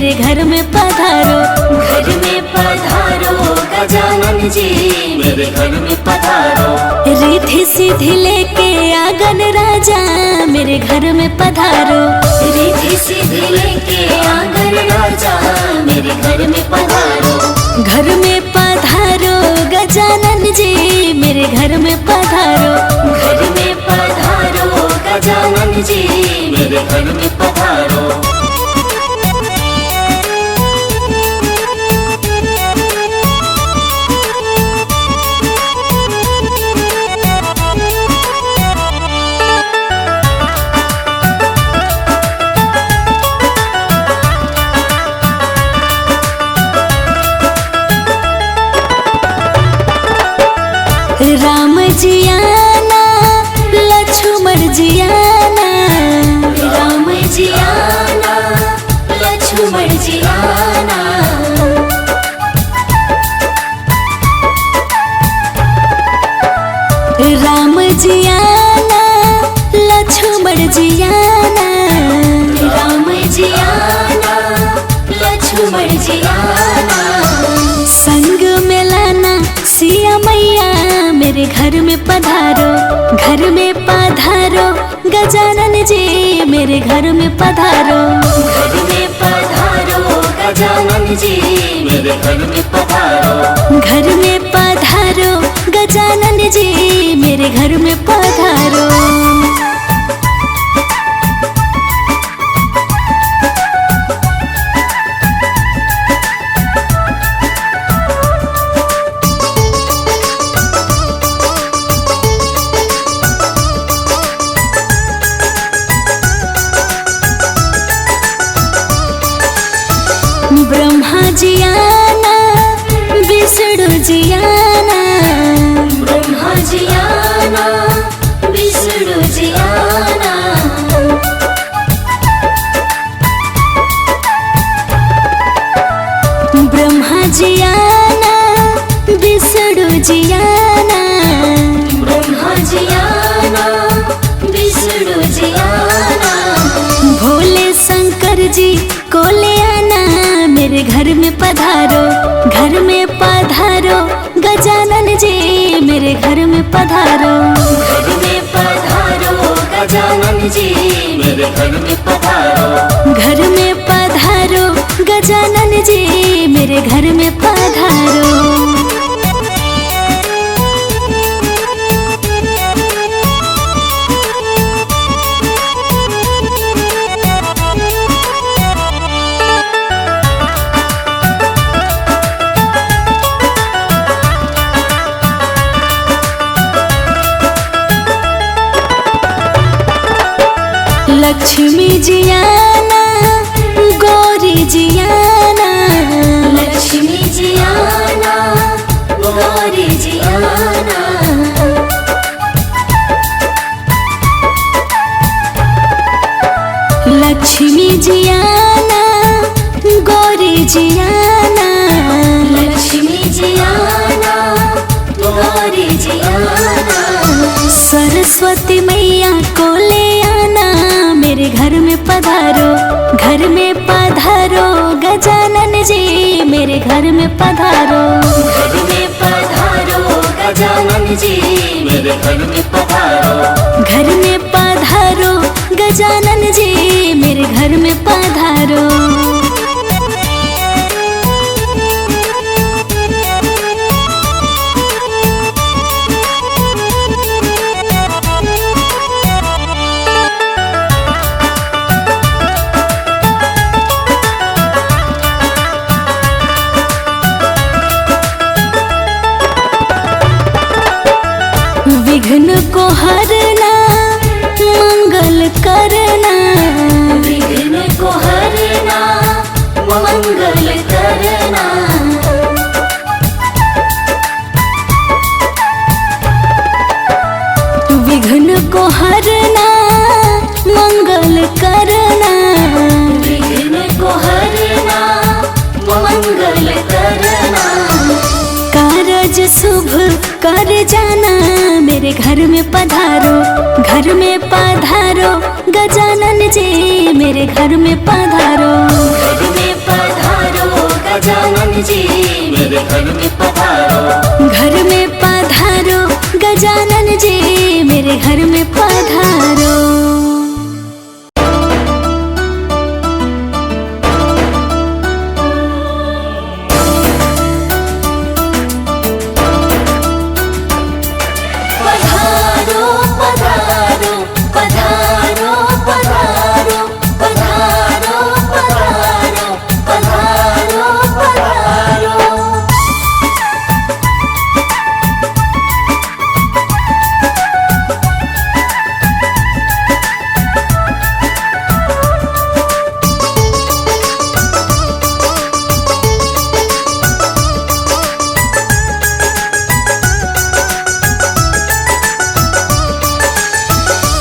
मेरे घर में पधारो। घर में पधारो गजानन जी, मेरे घर में पधारो। रिद्धि सिद्धि लेके आंगन राजा, मेरे घर में पधारो। रिद्धि सिद्धि लेके आंगन राजा, मेरे घर में पधारो। घर में पधारो गजानन जी, मेरे घर में पधारो। घर में पधारो गजानन जी, मेरे घर में पधारो। राम जी आना, लक्ष्मण जी आना। राम जी आना, लक्ष्मण जी आना। राम जी आना, लक्ष्मण जी आना। राम जी आना, लक्ष्मण जी आना। संग में लाना सिया मैया, मेरे घर में पधारो। घर में पधारो गजानन जी, मेरे घर में पधारो। घर में पधारो गजानन जी, मेरे घर में पधारो। घर में पधारो गजानन जी, मेरे घर में पधारो। ब्रह्मा जी आना, विष्णु जी आना। ब्रह्मा जी आना, विष्णु जी आना। ब्रह्मा जी आना, विष्णु जी आना। ब्रह्मा जी आना, विष्णु जी आना। भोले शंकर जी को ले आना, मेरे घर में पधारो। घर में पधारो गजानन जी, मेरे घर में पधारो। घर में पधारो गजानन जी, मेरे घर में पधारो। घर में पधारो गजानन जी, मेरे घर में पधारो। लक्ष्मी जी आना, गौरी जी आना। लक्ष्मी जी आना, गौरी जी आना। लक्ष्मी जी आना, गौरी जी आना। लक्ष्मी जी आना, गौरी जी आना। सरस्वती मैया को ले आना, मेरे घर में पधारो। घर में पधारो गजानन जी, मेरे घर में पधारो। घर में पधारो गजानन जी, मेरे घर में पधारो। घर में पधारो गजानन जी, मेरे घर में पधारो। विघ्न को हरना, मंगल करना। विघ्न को हरना, मंगल करना। विघ्न को हरना, मंगल करना। विघ्न को हरना, मंगल करना। कारज शुभ कर जाना, मेरे घर में पधारो। घर में पधारो गजानन जी, मेरे घर में पधारो। घर में गजानन जी मेरे घर में पधारो। घर में पधारो गजानन जी मेरे घर में पधारो।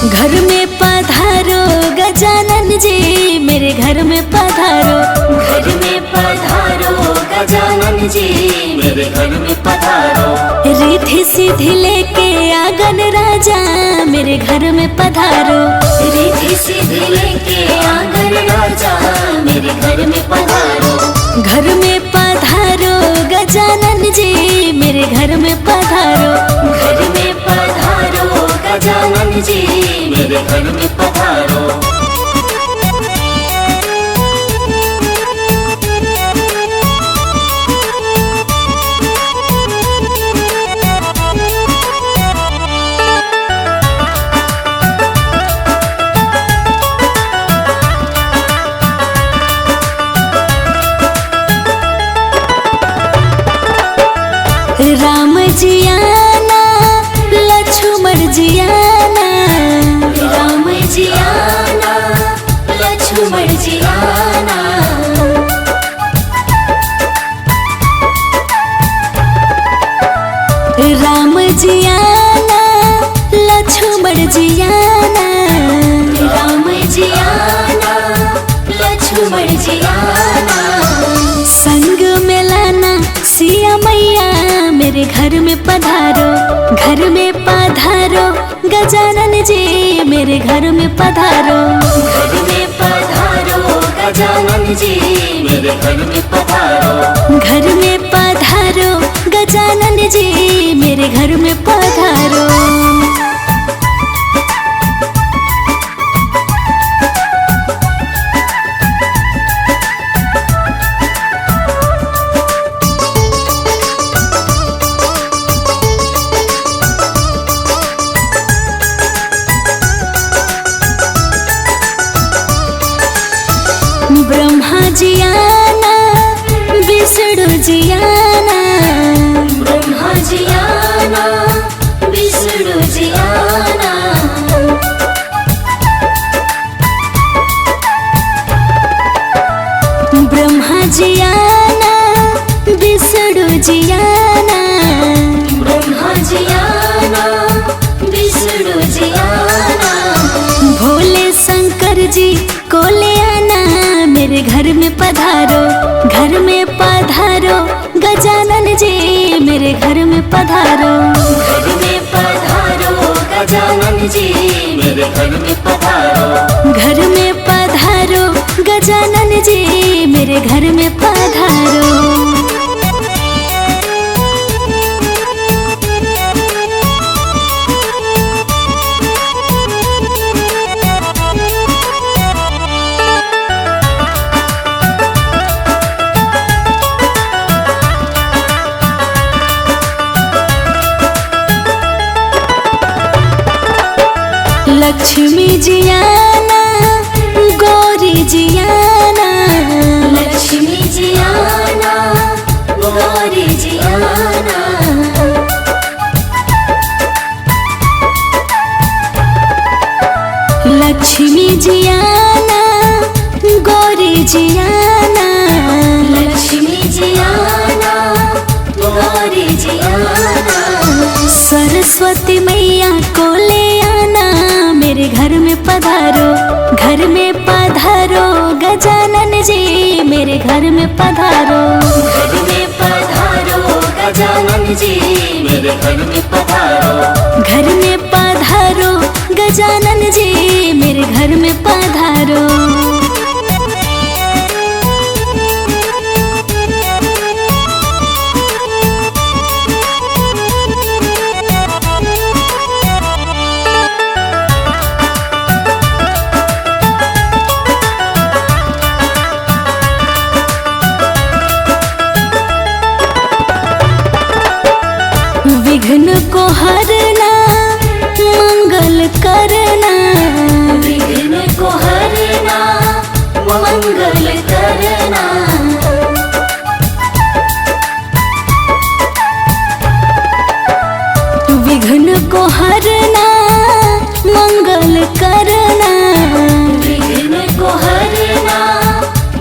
घर में पधारो गजानन जी मेरे घर में पधारो। घर में पधारो गजानन जी मेरे घर में पधारो। रिद्धि सिद्धि लेके आंगन राजा मेरे घर में पधारो। रिद्धि सिद्धि लेके आंगन राजा मेरे घर में पधारो। घर में पधारो गजानन जी मेरे घर में पधारो। घर में पधारो गजानन जी मेरे घर में पधारो। राम जी आना लक्ष्मण जी आना। राम जी आना लक्ष्मण जी आना। राम जी आना लक्ष्मण जी आना। राम जी आना लक्ष्मण जी आना। संग में लाना सिया मैया मेरे घर में पधारो। घर में पधारो गजानन जी मेरे घर में पधारो। घर में पधारो गजानन जी मेरे घर में पधारो। घर में पधारो गजानन जी मेरे घर में पधारो। ब्रह्मा जी आना विष्णु जी आना। ब्रह्मा जी आना विष्णु जी आना। ब्रह्मा जी आना विष्णु जी आना। ब्रह्मा जी आना विष्णु जी आना। भोले शंकर जी को ले आना मेरे घर में पधारो। घर में पधारो गजानन जी मेरे घर में पधारो। घर में पधारो गजानन जी मेरे घर में पधारो। घर में पधारो गजानन जी मेरे घर में पधारो। लक्ष्मी जी आना गौरी जी आना। लक्ष्मी जी आना गौरी जी आना। लक्ष्मी जी आना गौरी जी आना। लक्ष्मी जी आना गौरी जी आना। सरस्वती मैया को ले आना मेरे घर में पधारो। घर में पधारो गजानन जी मेरे घर में पधारो। घर में पधारो गजानन जी मेरे घर में पधारो। घर में पधारो गजानन जी मेरे घर में पधारो। हरना मंगल करना, विघ्न को हरना मंगल करना। विघ्न को हरना मंगल करना, विघ्न को हरना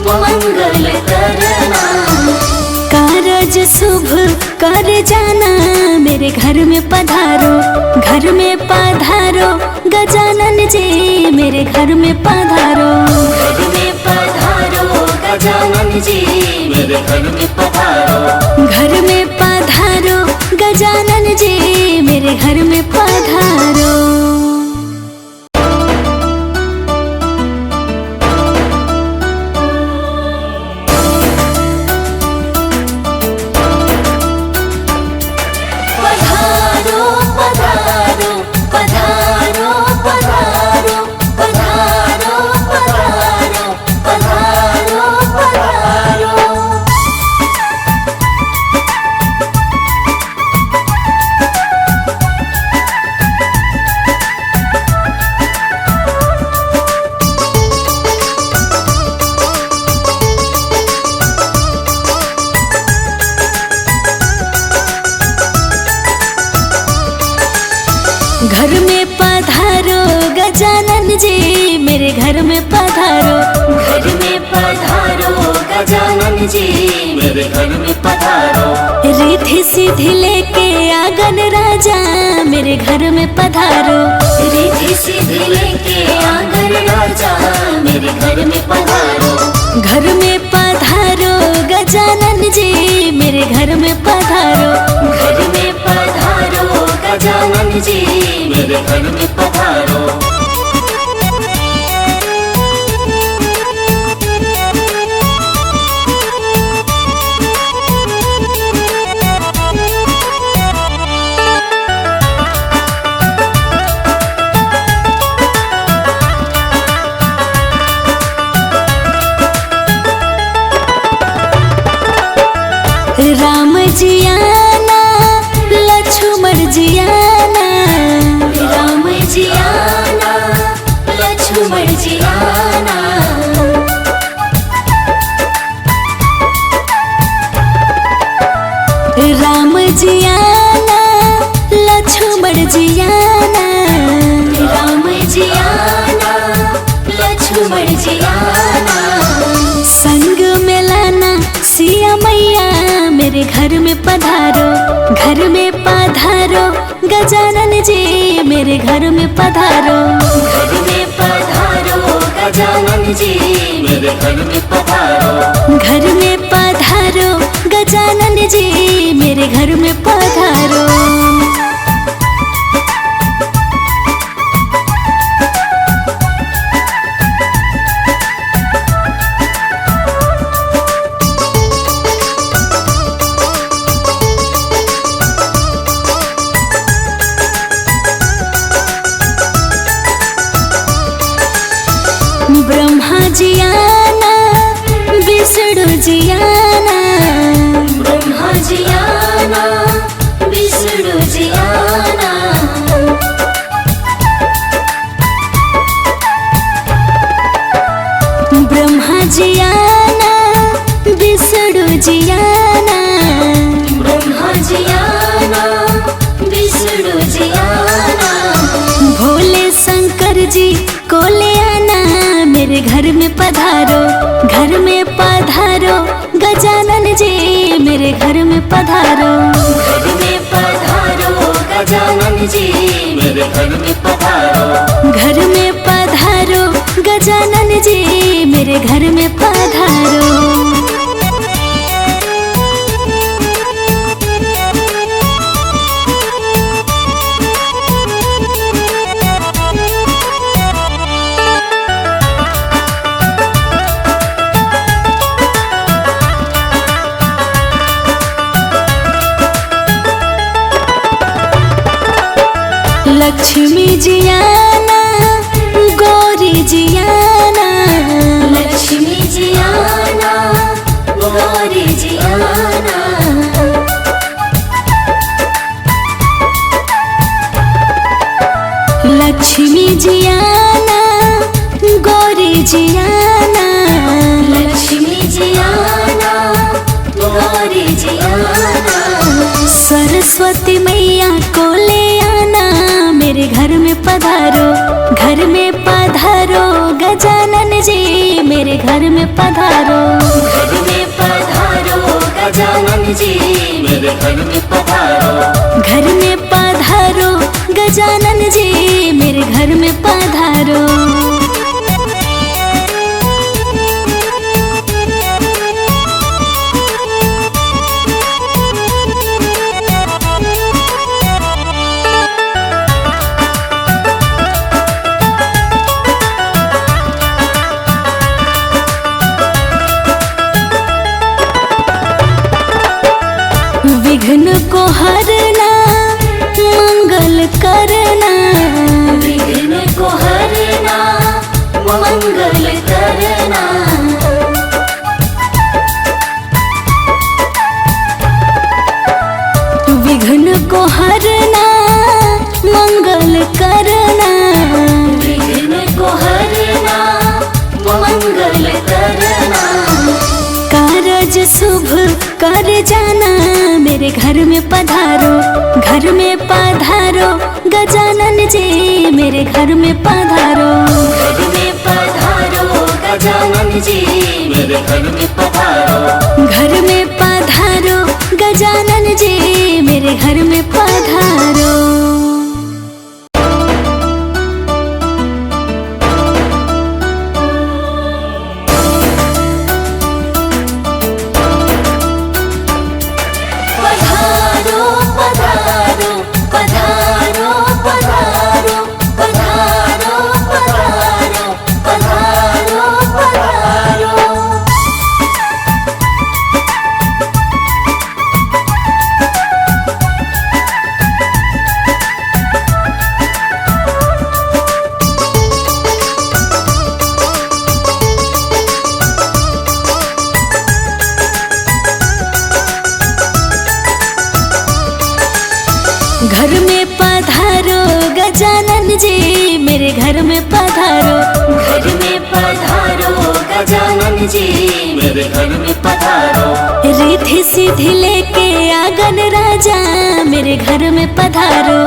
मंगल करना। कारज शुभ कर जाना, मेरे घर में पधारो, घर में पधारो गजानन जी, मेरे घर में पधारो। घर में पधारो गजानन जी, मेरे घर में पधारो। घर में पधारो गजानन जी, मेरे घर में पधारो। पधारो पधारो पधारो पधारो पधारो पधारो पधारो पधारो। घर में पधारो गजानन जी, मेरे घर में पधारो। घर में पधारो गजानन जी, मेरे घर में पधारो। रिद्धि सिद्धि लेके आंगन राजा, मेरे घर में पधारो। रिद्धि सिद्धि लेके आंगन राजा, मेरे घर में पधारो। घर में पधारो गजानन जी, मेरे घर में पधारो। घर में पधारो गजानन जी, मेरे घर में पधारो। राम जी आना लक्ष्मण जी आना, राम जी आना लक्ष्मण जी आना। राम जी आना लक्ष्मण जी आना, राम जी आना लक्ष्मण जी आना। संग में लाना सिया मैया, मेरे घर में पधारो। घर में पधारो गजानन जी, मेरे घर में पधारो। घर में पधारो गजानन जी, मेरे घर में पधारो। घर में पधारो गजानन जी, मेरे घर में पधारो। ब्रह्मा जी आना विष्णु जी आना, ब्रह्मा जी आना विष्णु जी आना। ब्रह्मा जी आना विष्णु जी आना, ब्रह्मा जी आना विष्णु जी आना। भोले शंकर जी को ले आना, मेरे घर में पधारो। घर में पधारो गजानन जी, मेरे घर में पधारो। घर में पधारो गजानन जी, मेरे घर में पधारो। घर में पधारो गजानन जी, मेरे घर में पधारो। लक्ष्मी जी आना गौरी जी आना, लक्ष्मी जी आना गौरी जी आना। जियाना गौरी जियाना, लक्ष्मी जियाना गौरी जियाना, सरस्वती मैया को ले आना मेरे घर में पधारो, घर में पधारो गजानन जी मेरे घर में पधारो, घर में पधारो गजानन जी मेरे घर में पधारो, घर में पधारो गजानन जी मेरे घर में पधारो। विघ्न को हरना मंगल करना, विघ्न को हरना मंगल करना, विघ्न को हरना मंगल करना, विघ्न को हरना मंगल करना, कारज शुभ कर जाना मेरे घर में पधारो, घर में पधारो गजानन जी मेरे घर में पधारो, घर में पधारो गजानन जी मेरे घर में पधारो, घर में पधारो गजानन जी मेरे घर में पधारो। घर में पधारो गजानन जी मेरे घर में पधारो, घर में पधारो गजानन जी मेरे घर में पधारो, रिद्धि सिद्धि लेके आंगन राजा मेरे घर में पधारो,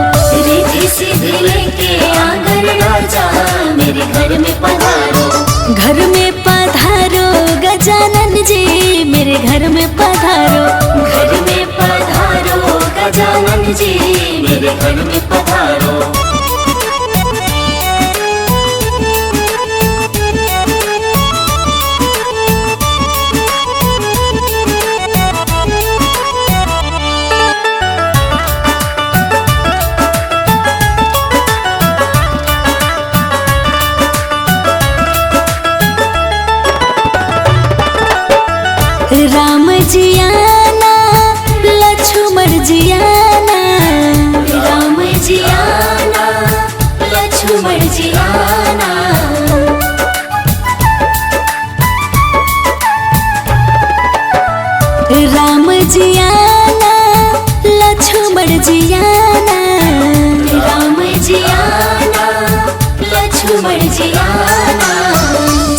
रिद्धि सिद्धि लेके आंगन राजा मेरे घर में पधारो, घर में पधारो गजानन जी मेरे घर में पधारो, घर में पधारो गजानन जी मेरे घर में पधारो, राम जियाना लक्ष्मण जियाना, राम जियाना लक्ष्मण जियाना, राम जियाना लक्ष्मण जियाना, राम जियाना लक्ष्मण जियाना,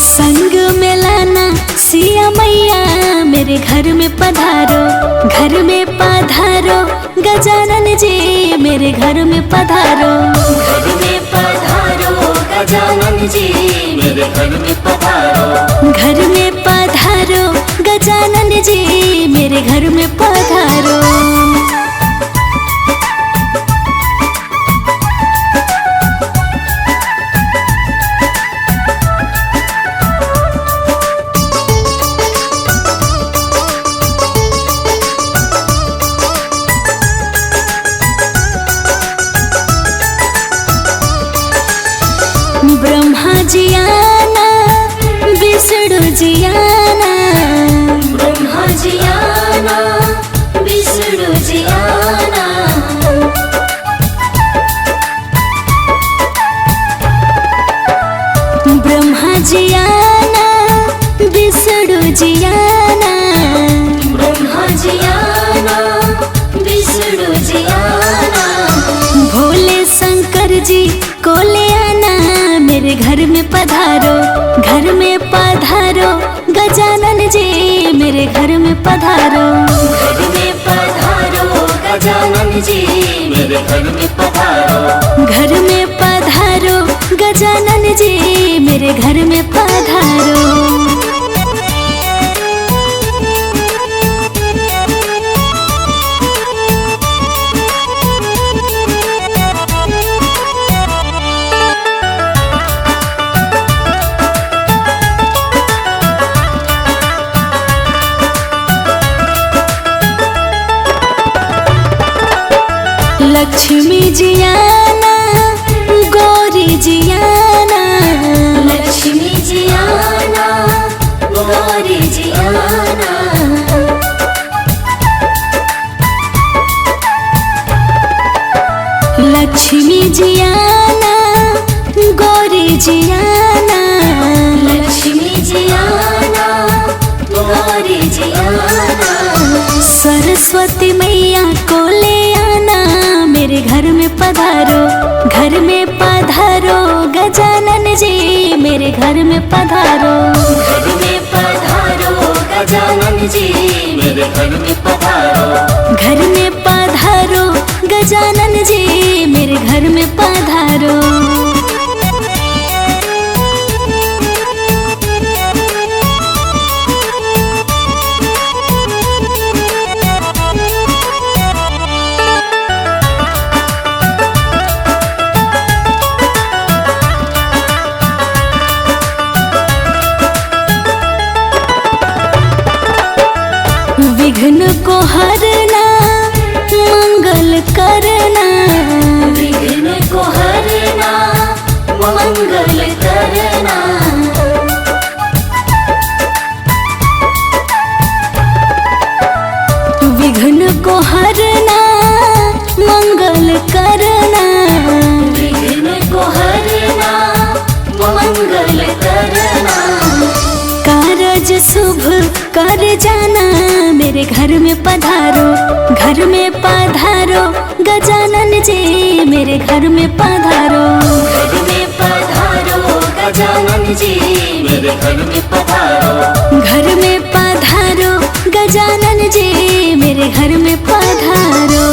संग में लाना सिया मैया मेरे घर में पधारो, घर में पधारो गजानन जी मेरे घर में पधारो, घर में पधारो गजानन जी मेरे घर में पधारो, घर में पधारो गजानन जी मेरे घर में पधारो। ब्रह्मा जियाना विष्णु जियाना, ब्रह्मा जियाना विष्णु जियाना, ब्रह्मा जियाना विष्णु जियाना, ब्रह्मा जियाना विष्णु जियाना, भोले शंकर जी को ले आना मेरे घर में पधारो। घर में पधारो गजानन जी मेरे घर में पधारो। घर में पधारो गजानन जी मेरे घर में पधारो। लक्ष्मी जी आना गौरी जी आना। लक्ष्मी जी आना गौरी जी आना। लक्ष्मी जी आना गौरी जी आना। लक्ष्मी जी आना गौरी जी आना। सरस्वती मैया को ले आना मेरे घर में पधारो। घर में पधारो गजानन जी मेरे घर में पधारो। घर में पधारो गजानन जी मेरे घर में पधारो। घर में पधारो गजानन जी मेरे घर में पधारो। विघ्न को हरना मंगल करना। विघ्न को हरना मंगल करना। विघ्न को हरना मंगल करना। विघ्न को हरना मंगल करना। कारज शुभ कर जाना मेरे घर में पधारो। घर में पधारो गजानन जी मेरे घर में पधारो। घर में पधारो गजानन जी मेरे घर में पधारो। घर में पधारो गजानन जी मेरे घर में पधारो।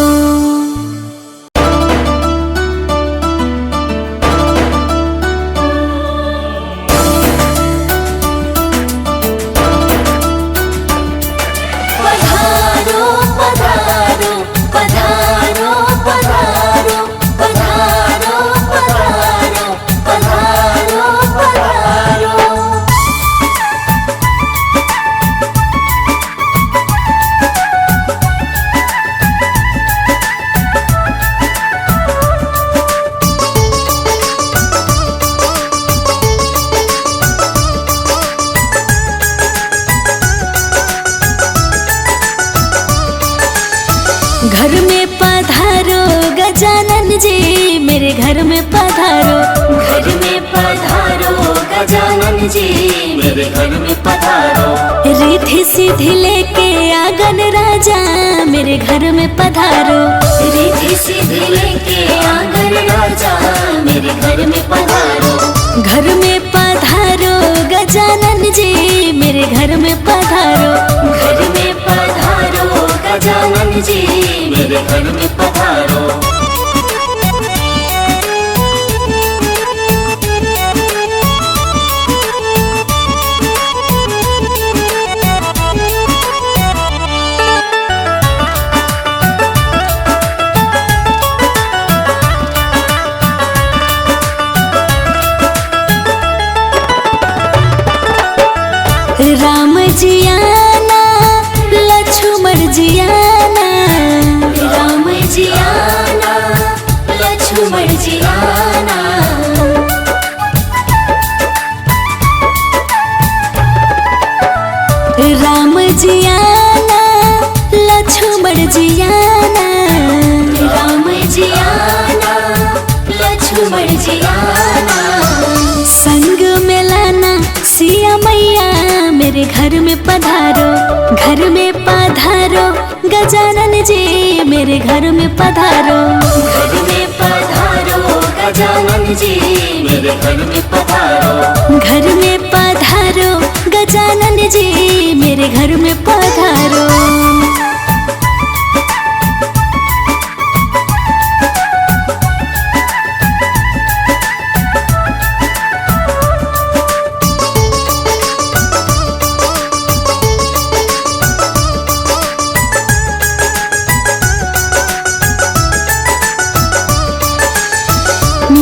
घर में पधारो गजानन जी मेरे घर में पधारो। घर में पधारो गजानन जी मेरे घर में पधारो। रिद्धि सिद्धि लेके आंगन राजा मेरे घर में पधारो। रिद्धि सिद्धि लेके आंगन राजा मेरे घर में पधारो। घर में पधारो गजानन जी मेरे घर में पधारो। घर में पधारो गजानन जी मेरे घर में पधारो। राम जी आना लक्ष्मण जी आना। राम जी आना लक्ष्मण जी आना। राम जी आना लक्ष्मण जी आना। राम जी आना लक्ष्मण जी आना। संग में लाना सिया मैया मेरे घर में पधारो। घर में पधारो गजानन जी मेरे घर में पधारो। घर में पधारो गजानन जी मेरे घर में पधारो। घर में पधारो गजानन जी मेरे घर में पधारो।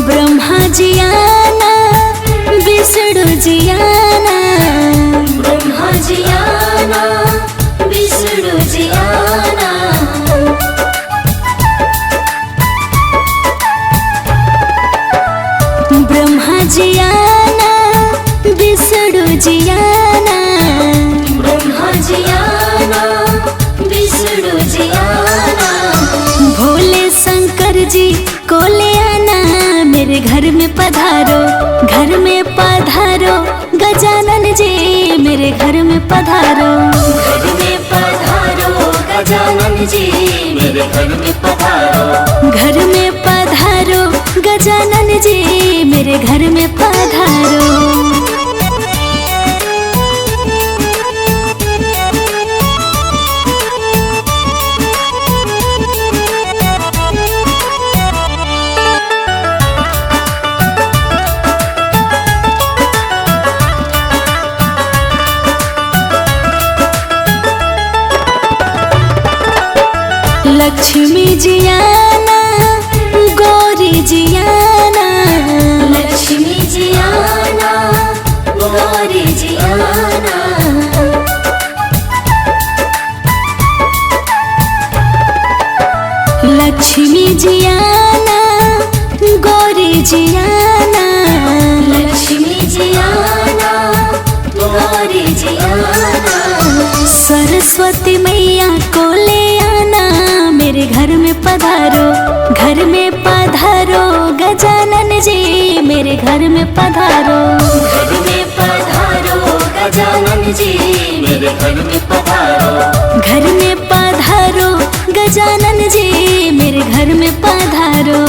ब्रह्मा जी आना, विष्णु जी आना, ब्रह्मा जी आना, विष्णु जी आना, ब्रह्मा जी आना, विष्णु जी आना, ब्रह्मा जी आना, विष्णु जी आना, भोले शंकर जी को ले आना, मेरे घर में पधारो, घर में पधारो, गजानन जी मेरे घर में पधारो। घर में पधारो गजानन जी मेरे घर में पधारो, घर में पधारो, गजानन जी मेरे घर में पधारो। लक्ष्मी जी आना, गौरी जी आना, लक्ष्मी जी आना, गौरी जी आना, लक्ष्मी जी आना, गौरी जी आना, लक्ष्मी जी आना, गौरी जी आना, सरस्वती मैया को ले आना, मेरे घर में पधारो, घर में पधारो, गजानन जी मेरे घर में पधारो। घर में पधारो गजानन जी मेरे घर में पधारो, घर में पधारो, गजानन जी मेरे घर में पधारो।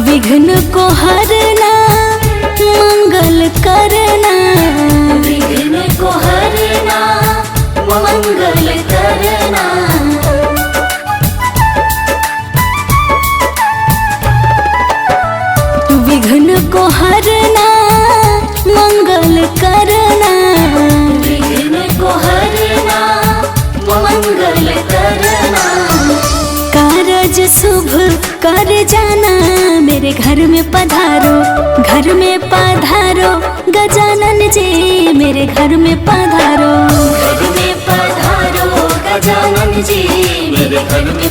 विघ्न को हरना, मंगल करना, विघ्न को हरना, मंगल करना, विघ्न को हरना, मंगल करना, विघ्न को हरना, मंगल करना, कारज शुभ कर जाना, मेरे घर में पधारो, घर में पधारो, गजानन जी मेरे घर में पधारो। घर में पधारो गजानन जी मेरे घर में